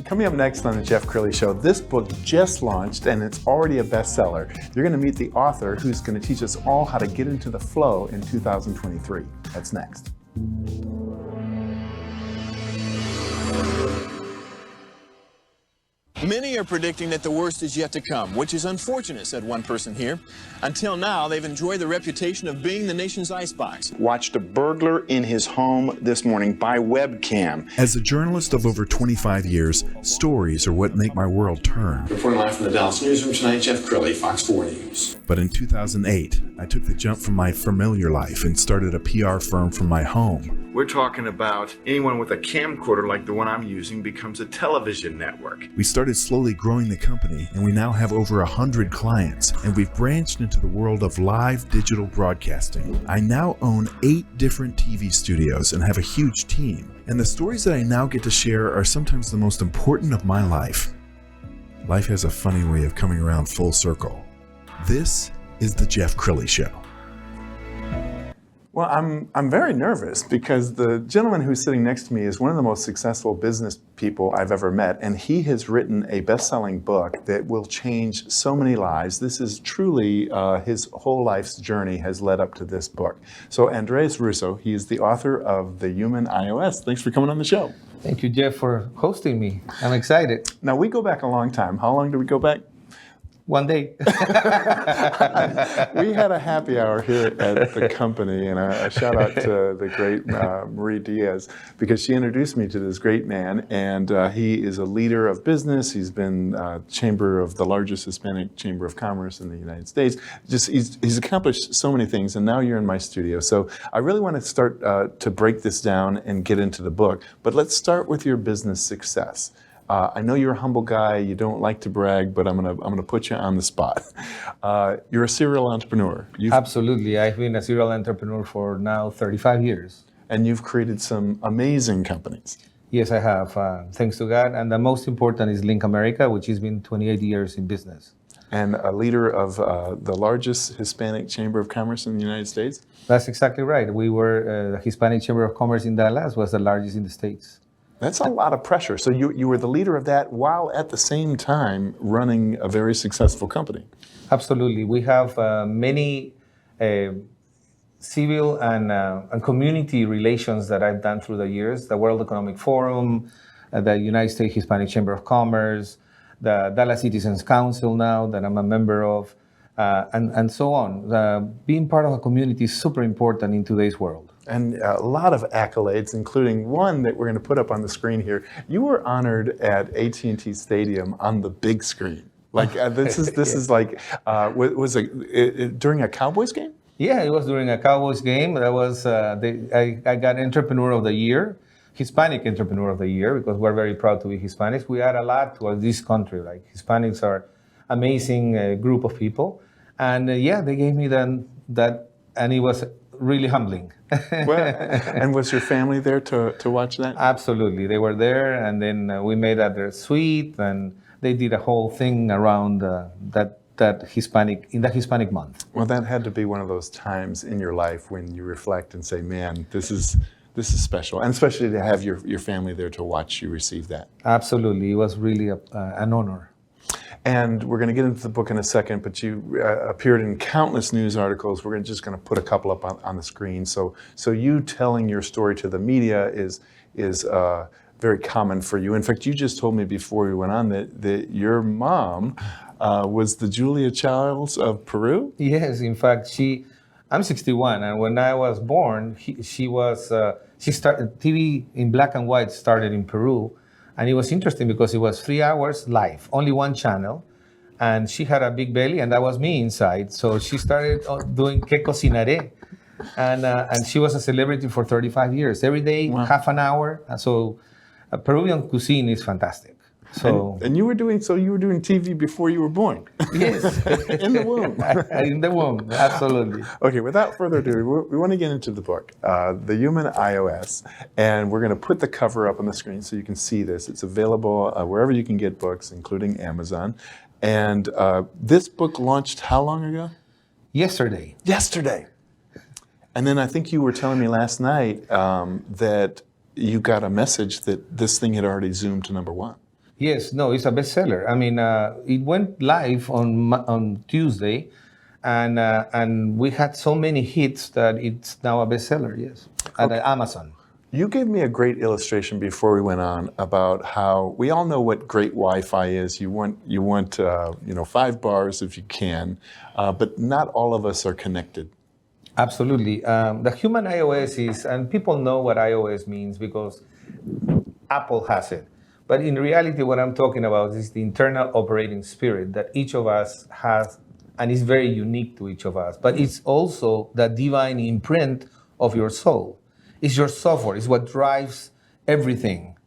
Coming up next on the Jeff Crilley Show, this book just launched and it's already a bestseller. You're going to meet the author who's going to teach us all how to get into the flow in 2023. That's next. Many are predicting that the worst is yet to come, which is unfortunate, said one person here. Until now, they've enjoyed the reputation of being the nation's icebox. Watched a burglar in his home this morning by webcam. As a journalist of over 25 years, stories are what make my world turn. Reporting live from the Dallas newsroom tonight, Jeff Crilley, Fox 4 News. But in 2008, I took the jump from my familiar life and started a PR firm from my home. We're talking about anyone with a camcorder like the one I'm using becomes a television network. We started slowly growing the company, and we now have over 100 clients, and we've branched into the world of live digital broadcasting. I now own 8 different TV studios and have a huge team. And the stories that I now get to share are sometimes the most important of my life. Life has a funny way of coming around full circle. This is the Jeff Crilley Show. Well, I'm very nervous because the gentleman who's sitting next to me is one of the most successful business people I've ever met, and he has written a best-selling book that will change so many lives. This is truly his whole life's journey has led up to this book. So Andres Ruzo, he is the author of The Human iOS. Thanks for coming on the show. Thank you, Jeff, for hosting me. I'm excited. Now, we go back a long time. How long do we go back? One day. We had a happy hour here at the company, and a shout out to the great Marie Diaz, because she introduced me to this great man, and he is a leader of business. He's been chamber of the largest Hispanic chamber of commerce in the United States. Just he's accomplished so many things, and now you're in my studio. So I really want to start to break this down and get into the book, but let's start with your business success. I know you're a humble guy. You don't like to brag, but I'm gonna put you on the spot. You're a serial entrepreneur. Absolutely. I've been a serial entrepreneur for now 35 years. And you've created some amazing companies. Yes, I have, thanks to God. And the most important is Link America, which has been 28 years in business. And a leader of the largest Hispanic Chamber of Commerce in the United States? That's exactly right. We were, the Hispanic Chamber of Commerce in Dallas was the largest in the States. That's a lot of pressure. So you were the leader of that while at the same time running a very successful company. Absolutely. We have many civil and community relations that I've done through the years. The World Economic Forum, the United States Hispanic Chamber of Commerce, the Dallas Citizens Council now that I'm a member of, and so on. Being part of a community is super important in today's world. And a lot of accolades, including one that we're going to put up on the screen here. You were honored at AT&T Stadium on the big screen. Like this is like was it during a Cowboys game? Yeah, it was during a Cowboys game. That was I got Entrepreneur of the Year, Hispanic Entrepreneur of the Year, because we're very proud to be Hispanics. We add a lot to this country. Like Hispanics are amazing group of people, and yeah, they gave me that, and it was really humbling. Well, and was your family there to watch that? Absolutely, they were there, and then we made at their suite, and they did a whole thing around that Hispanic month. Well, that had to be one of those times in your life when you reflect and say, "Man, this is special," and especially to have your family there to watch you receive that. Absolutely, it was really an honor. And we're going to get into the book in a second, but you appeared in countless news articles. We're just going to put a couple up on the screen. So you telling your story to the media is very common for you. In fact, you just told me before we went on that your mom was the Julia Childs of Peru? Yes, in fact, I'm 61, and when I was born, she started, TV in black and white started in Peru. And it was interesting because it was 3 hours live, only one channel. And she had a big belly, and that was me inside. So she started doing Que Cocinaré. And she was a celebrity for 35 years. Every day, wow. Half an hour. So Peruvian cuisine is fantastic. So and you were doing TV before you were born. Yes. In the womb. In the womb, absolutely. Okay, without further ado, we want to get into the book, The Human iOS, and we're going to put the cover up on the screen so you can see this. It's available wherever you can get books, including Amazon. And this book launched how long ago? Yesterday. Yesterday. And then I think you were telling me last night that you got a message that this thing had already zoomed to #1. Yes, no, it's a bestseller. I mean, it went live on Tuesday, and we had so many hits that it's now a bestseller. Yes, at Amazon. You gave me a great illustration before we went on about how we all know what great Wi-Fi is. You want 5 bars if you can, but not all of us are connected. Absolutely. The human iOS is, and people know what iOS means because Apple has it. But in reality, what I'm talking about is the internal operating spirit that each of us has, and is very unique to each of us. But it's also the divine imprint of your soul. It's your software. It's what drives everything.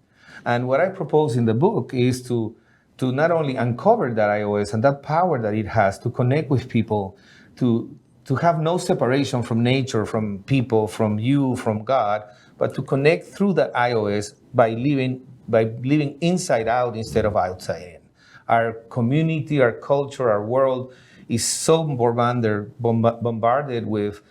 And what I propose in the book is to not only uncover that iOS and that power that it has to connect with people, to have no separation from nature, from people, from you, from God, but to connect through that iOS by living inside out instead of outside in. Our community, our culture, our world is so bombarded with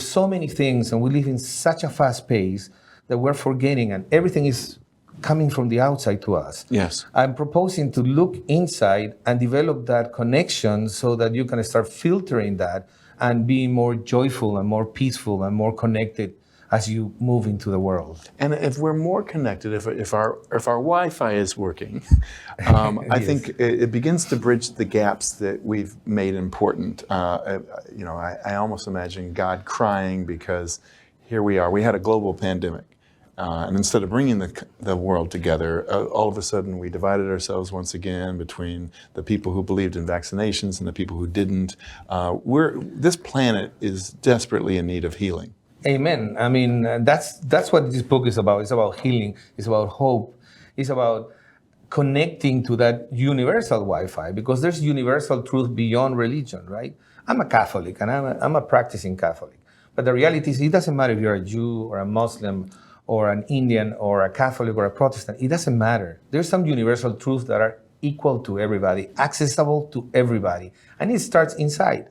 so many things, and we live in such a fast pace that we're forgetting, and everything is coming from the outside to us. Yes. I'm proposing to look inside and develop that connection so that you can start filtering that and being more joyful and more peaceful and more connected as you move into the world. And if we're more connected, if our Wi-Fi is working, I think it begins to bridge the gaps that we've made important. I almost imagine God crying because here we are. We had a global pandemic, and instead of bringing the world together, all of a sudden we divided ourselves once again between the people who believed in vaccinations and the people who didn't. This planet is desperately in need of healing. Amen. I mean, that's what this book is about. It's about healing. It's about hope. It's about connecting to that universal Wi-Fi, because there's universal truth beyond religion, right? I'm a Catholic, and I'm a practicing Catholic. But the reality is, it doesn't matter if you're a Jew or a Muslim or an Indian or a Catholic or a Protestant. It doesn't matter. There's some universal truths that are equal to everybody, accessible to everybody, and it starts inside.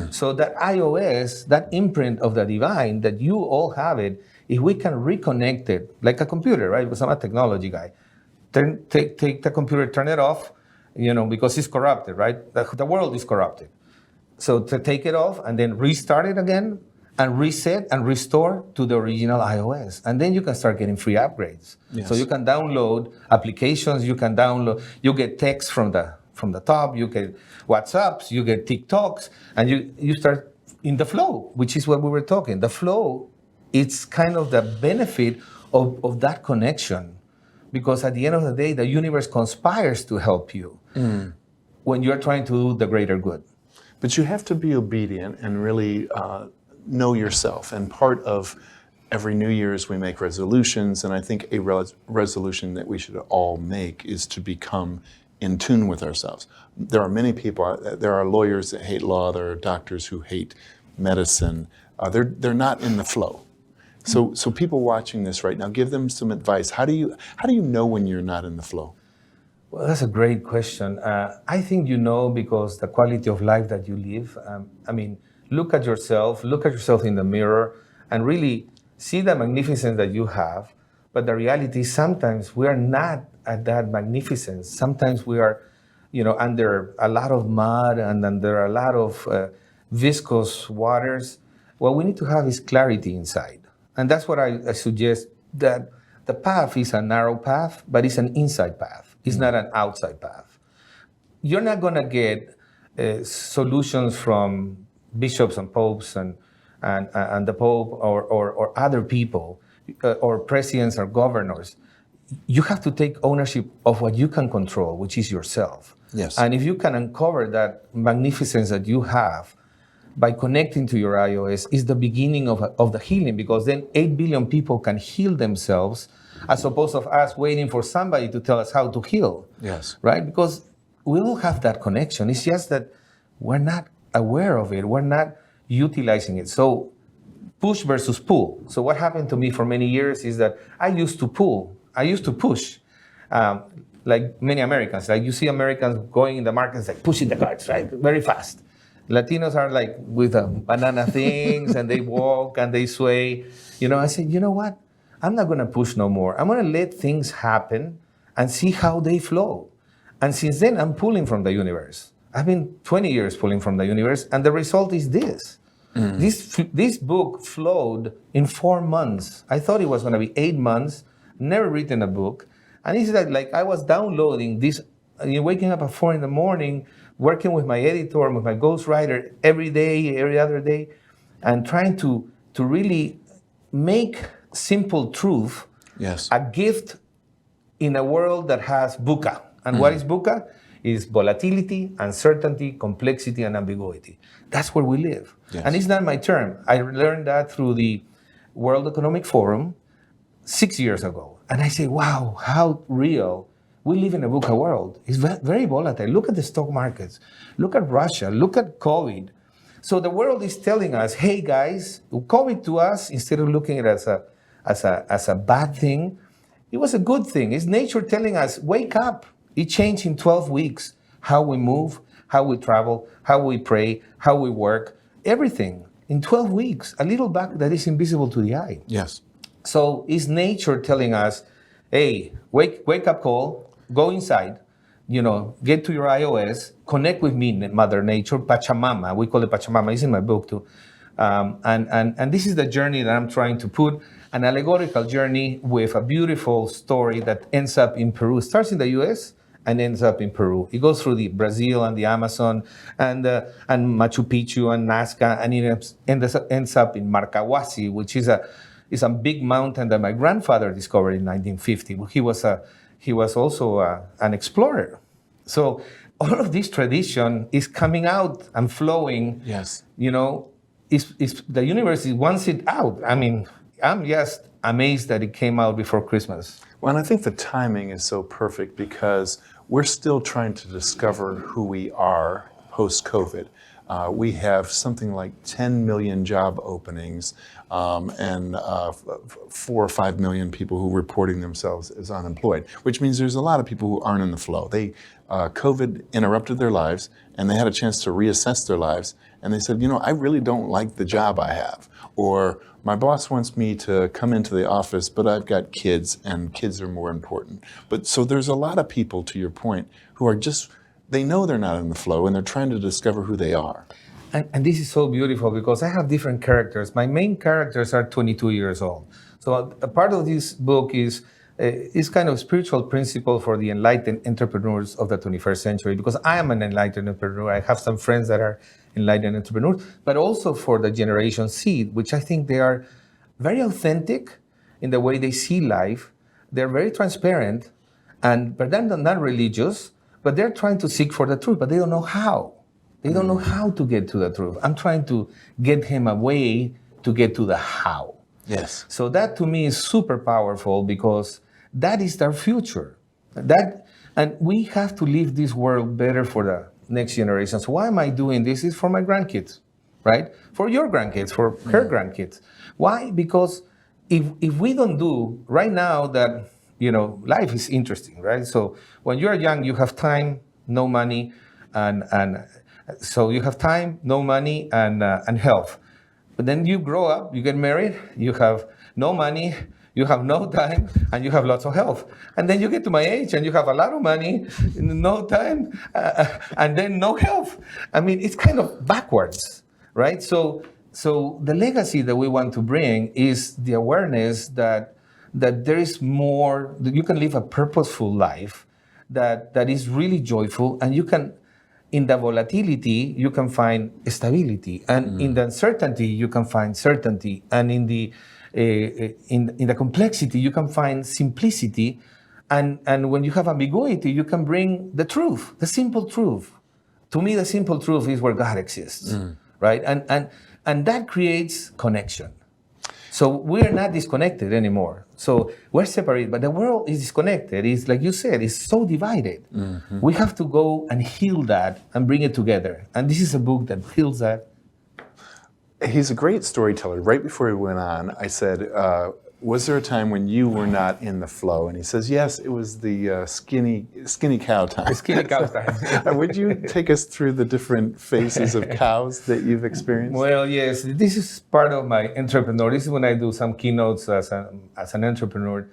So that iOS, that imprint of the divine, that you all have it, if we can reconnect it, like a computer, right? Because I'm a technology guy. Take the computer, turn it off, because it's corrupted, right? The world is corrupted. So to take it off and then restart it again and reset and restore to the original iOS. And then you can start getting free upgrades. Yes. So you can download applications, you get text from the top, you get WhatsApps, you get TikToks, and you start in the flow, which is what we were talking. The flow, it's kind of the benefit of that connection, because at the end of the day, the universe conspires to help you when you're trying to do the greater good. But you have to be obedient and really know yourself. And part of every New Year's we make resolutions, and I think a resolution that we should all make is to become in tune with ourselves. There are many people, there are lawyers that hate law, there are doctors who hate medicine. They're not in the flow. So people watching this right now, give them some advice. How do you know when you're not in the flow? Well, that's a great question. I think because the quality of life that you live. Look at yourself in the mirror, and really see the magnificence that you have. But the reality is, sometimes we are not at that magnificence. Sometimes we are, under a lot of mud and under a lot of viscous waters. What we need to have is clarity inside. And that's what I suggest, that the path is a narrow path, but it's an inside path. It's not an outside path. You're not going to get solutions from bishops and popes and the Pope or other people or presidents or governors. You have to take ownership of what you can control, which is yourself. Yes. And if you can uncover that magnificence that you have by connecting to your iOS, is the beginning of the healing, because then 8 billion people can heal themselves, as opposed to us waiting for somebody to tell us how to heal. Yes. Right? Because we all have that connection. It's just that we're not aware of it. We're not utilizing it. So push versus pull. So what happened to me for many years is that I used to pull. I used to push. Like many Americans. Like you see Americans going in the markets, like pushing the carts, right? Very fast. Latinos are like with banana things, and they walk and they sway. I said, you know what? I'm not going to push no more. I'm going to let things happen, and see how they flow. And since then, I'm pulling from the universe. I've been 20 years pulling from the universe, and the result is this. This book flowed in 4 months. I thought it was going to be 8 months, never written a book. And it's like I was downloading this, waking up at 4 in the morning, working with my editor, with my ghostwriter every day, every other day, and trying to really make simple truth Yes. a gift in a world that has VUCA. And what is VUCA? Is volatility, uncertainty, complexity, and ambiguity. That's where we live. Yes. And it's not my term. I learned that through the World Economic Forum 6 years ago. And I say, wow, how real. We live in a VUCA world. It's very volatile. Look at the stock markets. Look at Russia. Look at COVID. So the world is telling us, hey guys, COVID to us, instead of looking at it as a bad thing, it was a good thing. It's nature telling us, wake up. It changed in 12 weeks. How we move, how we travel, how we pray, how we work, everything. In 12 weeks, a little back that is invisible to the eye. Yes. So it's nature telling us, hey, wake up call, go inside, get to your iOS, connect with me, Mother Nature, Pachamama. We call it Pachamama. It's in my book too. And this is the journey that I'm trying to put, an allegorical journey with a beautiful story that ends up in Peru. It starts in the US and ends up in Peru. It goes through the Brazil and the Amazon and Machu Picchu and Nazca, and it ends up in Marcahuasi, which is a big mountain that my grandfather discovered in 1950. He was also an explorer. So all of this tradition is coming out and flowing. Yes. The universe wants it out. I mean, I'm just amazed that it came out before Christmas. Well, and I think the timing is so perfect because we're still trying to discover who we are post-COVID. We have something like 10 million job openings and 4 or 5 million people who are reporting themselves as unemployed, which means there's a lot of people who aren't in the flow. COVID interrupted their lives, and they had a chance to reassess their lives, and they said, I really don't like the job I have, or my boss wants me to come into the office, but I've got kids, and kids are more important. But so there's a lot of people, to your point, who are they know they're not in the flow, and they're trying to discover who they are. And this is so beautiful because I have different characters. My main characters are 22 years old. So a part of this book is kind of spiritual principle for the enlightened entrepreneurs of the 21st century, because I am an enlightened entrepreneur. I have some friends that are enlightened entrepreneurs, but also for the Generation Z, which I think they are very authentic in the way they see life. They're very transparent, but then they're not religious, but they're trying to seek for the truth, but they don't know how. They don't know how to get to the truth. I'm trying to get him a way to get to the how. Yes. So that to me is super powerful because that is our future. And we have to leave this world better for the next generation. So why am I doing this? It's for my grandkids, right? For your grandkids, for her grandkids. Why? Because if we don't do right now that, life is interesting, right? So when you're young, you have time, no money, and so you have time, no money, and health. But then you grow up, you get married, you have no money, you have no time, and you have lots of health. And then you get to my age, and you have a lot of money, no time, and then no health. I mean, it's kind of backwards, right? So the legacy that we want to bring is the awareness that there is more, that you can live a purposeful life that is really joyful, and you can, in the volatility, you can find stability, and in the uncertainty, you can find certainty, and in the complexity, you can find simplicity, and when you have ambiguity, you can bring the truth, the simple truth. To me, the simple truth is where God exists, right? And that creates connection. So we are not disconnected anymore. So we're separated, but the world is disconnected. It's like you said, it's so divided. Mm-hmm. We have to go and heal that and bring it together. And this is a book that heals that. He's a great storyteller. Right before he went on, I said, was there a time when you were not in the flow? And he says, yes, it was the skinny cow time. The skinny cow time. Would you take us through the different phases of cows that you've experienced? Well, yes, this is part of my entrepreneur. This is when I do some keynotes as an entrepreneur.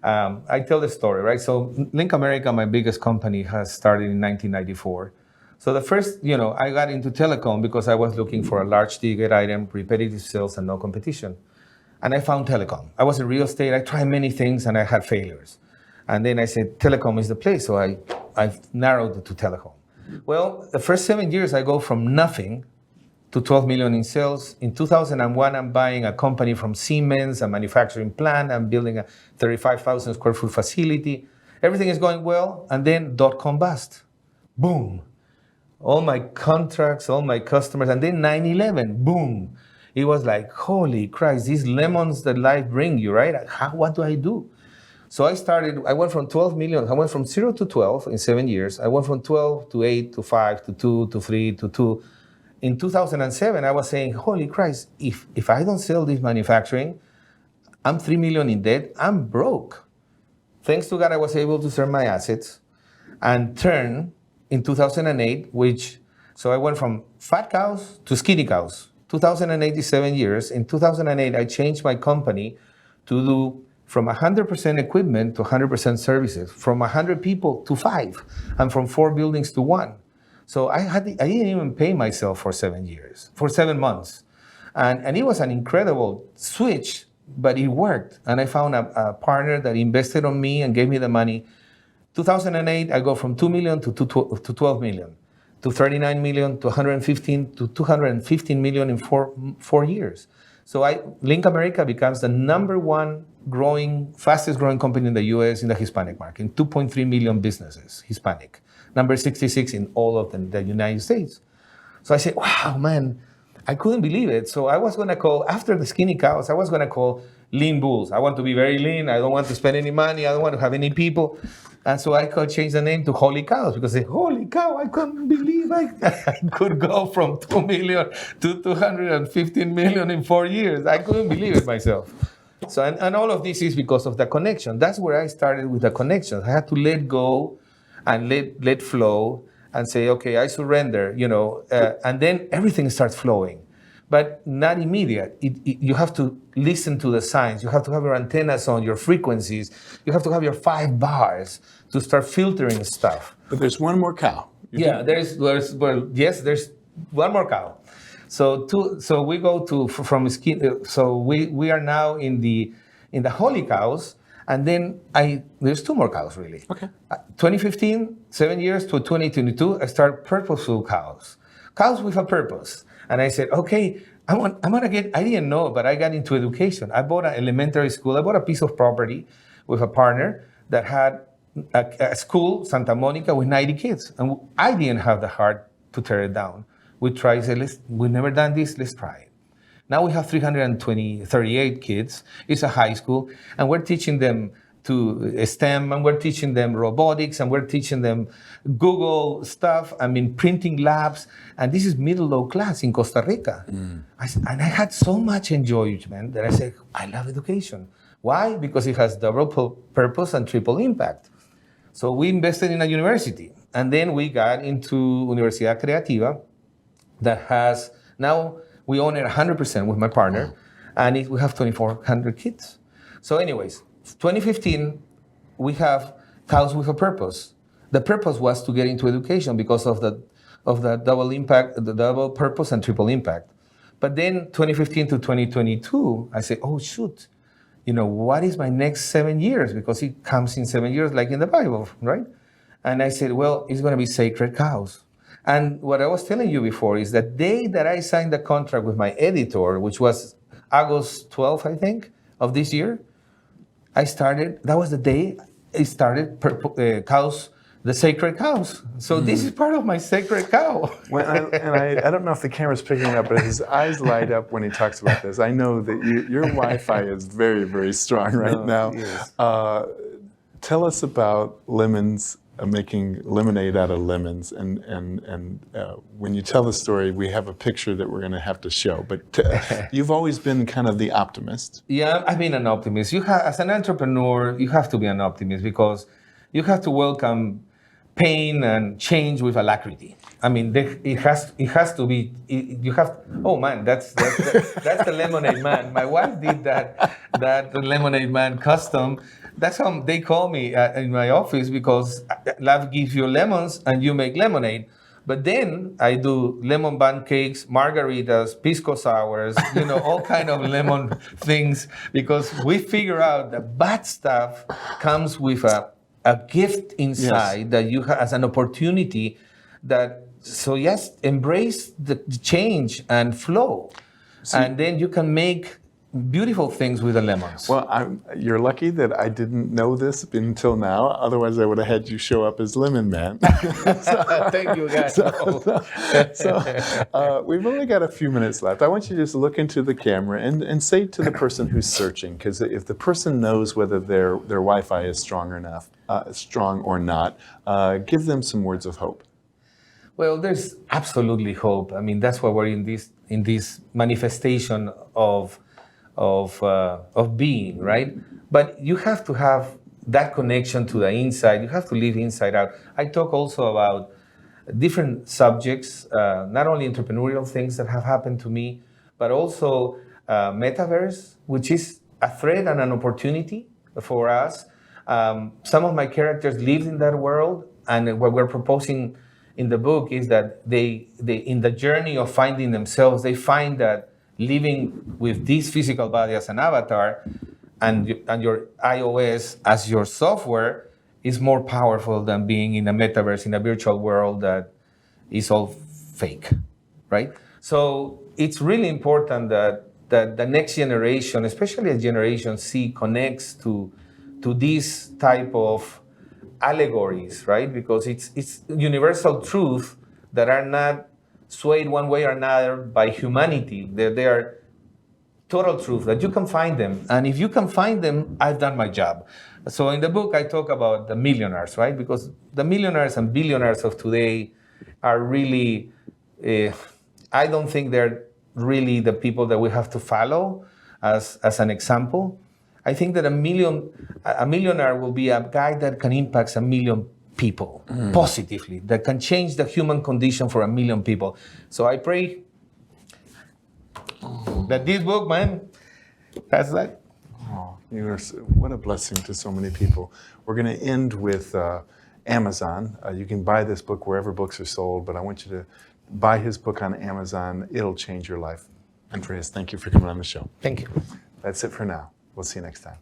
I tell the story, right? So Link America, my biggest company, has started in 1994. So the first, I got into telecom because I was looking for a large ticket item, repetitive sales, and no competition. And I found telecom. I was in real estate. I tried many things, and I had failures. And then I said, telecom is the place. So I narrowed it to telecom. Well, the first 7 years, I go from nothing to 12 million in sales. In 2001, I'm buying a company from Siemens, a manufacturing plant. I'm building a 35,000 square foot facility. Everything is going well. And then .com bust. Boom. All my contracts, all my customers. And then 9/11, boom. It was like, holy Christ, these lemons that life bring you, right? What do I do? So I went from 12 million, I went from 0 to 12 in 7 years. I went from 12 to 8 to 5 to 2 to 3 to 2. In 2007, I was saying, holy Christ, if I don't sell this manufacturing, I'm 3 million in debt, I'm broke. Thanks to God, I was able to sell my assets and turn in 2008, so I went from fat cows to skinny cows. 2008 is 7 years. In 2008, I changed my company to do from 100% equipment to 100% services, from 100 people to 5, and from 4 buildings to 1. So I didn't even pay myself for 7 years, for 7 months. And it was an incredible switch, but it worked. And I found a partner that invested on me and gave me the money. 2008, I go from 2 million to 12 million, to 39 million, to 115, to 215 million in 4 years. So Link America becomes the number one fastest growing company in the US in the Hispanic market, 2.3 million businesses, Hispanic. Number 66 in all of the United States. So I said, wow, man, I couldn't believe it. So I was gonna call, after the skinny cows, I was gonna call lean bulls. I want to be very lean. I don't want to spend any money. I don't want to have any people. And so I could change the name to Holy Cows because holy cow, I couldn't believe I could go from 2 million to 215 million in 4 years. I couldn't believe it myself. So, and all of this is because of the connection. That's where I started with the connection. I had to let go and let flow and say, okay, I surrender, and then everything starts flowing. But not immediate. You have to listen to the signs. You have to have your antennas on, your frequencies. You have to have your 5 bars to start filtering stuff. But there's one more cow. There's one more cow. So we go from skin. So we are now in the holy cows, and then there's 2 more cows really. Okay. 2015, 7 years to 2022, I start purposeful cows with a purpose. And I said, okay, I'm gonna I didn't know, but I got into education. I bought an elementary school. I bought a piece of property with a partner that had a school, Santa Monica, with 90 kids. And I didn't have the heart to tear it down. We tried, we've never done this, let's try it. Now we have 38 kids. It's a high school, and we're teaching them to STEM, and we're teaching them robotics, and we're teaching them Google stuff. Printing labs, and this is middle low class in Costa Rica. And I had so much enjoyment that I said, I love education. Why? Because it has double purpose and triple impact. So we invested in a university, and then we got into Universidad Creativa that has, now we own it 100% with my partner, and we have 2,400 kids. So anyways, 2015, we have cows with a purpose. The purpose was to get into education because of the double impact, the double purpose and triple impact. But then 2015 to 2022, I said, oh shoot, what is my next 7 years? Because it comes in 7 years, like in the Bible, right? And I said, well, it's gonna be sacred cows. And what I was telling you before is that day that I signed the contract with my editor, which was August 12th, I think, of this year, that was the day I started cows, the sacred cows. So this is part of my sacred cow. Well, I don't know if the camera's picking up, but his eyes light up when he talks about this. I know that your Wi-Fi is very, very strong right now. Yes. Tell us about lemons, making lemonade out of lemons, and when you tell the story, we have a picture that we're going to have to show. But you've always been kind of the optimist. Yeah, I've been an optimist. As an entrepreneur, you have to be an optimist because you have to welcome pain and change with alacrity. I mean, it has to be. You have. Oh man, that's the lemonade man. My wife did that lemonade man custom. That's how they call me in my office, because life gives you lemons and you make lemonade. But then I do lemon bun cakes, margaritas, pisco sours, all kind of lemon things, because we figure out that bad stuff comes with a gift inside that you have as an opportunity. So yes, embrace the change and flow, and then you can make beautiful things with the lemons. Well, you're lucky that I didn't know this until now. Otherwise, I would have had you show up as Lemon Man. Thank you, guys. So we've only got a few minutes left. I want you to just look into the camera and say to the person who's searching, because if the person knows whether their Wi-Fi is strong or not, give them some words of hope. Well, there's absolutely hope. I mean, that's why we're in this manifestation of being, right? But you have to have that connection to the inside. You have to live inside out. I talk also about different subjects, not only entrepreneurial things that have happened to me, but also metaverse, which is a threat and an opportunity for us. Some of my characters lived in that world, and what we're proposing in the book is that they in the journey of finding themselves, they find that living with this physical body as an avatar and your iOS as your software is more powerful than being in a metaverse, in a virtual world that is all fake, right? So it's really important that the next generation, especially as Generation C, connects to this type of allegories, right? Because it's universal truth that are not swayed one way or another by humanity. They are total truth that you can find them. And if you can find them, I've done my job. So in the book, I talk about the millionaires, right? Because the millionaires and billionaires of today are really, I don't think they're really the people that we have to follow as an example. I think that a millionaire will be a guy that can impact 1 million people positively, that can change the human condition for 1 million people. So I pray that this book, man, that's that. Oh, what a blessing to so many people. We're going to end with Amazon. You can buy this book wherever books are sold, but I want you to buy his book on Amazon. It'll change your life. Andres, thank you for coming on the show. Thank you. That's it for now. We'll see you next time.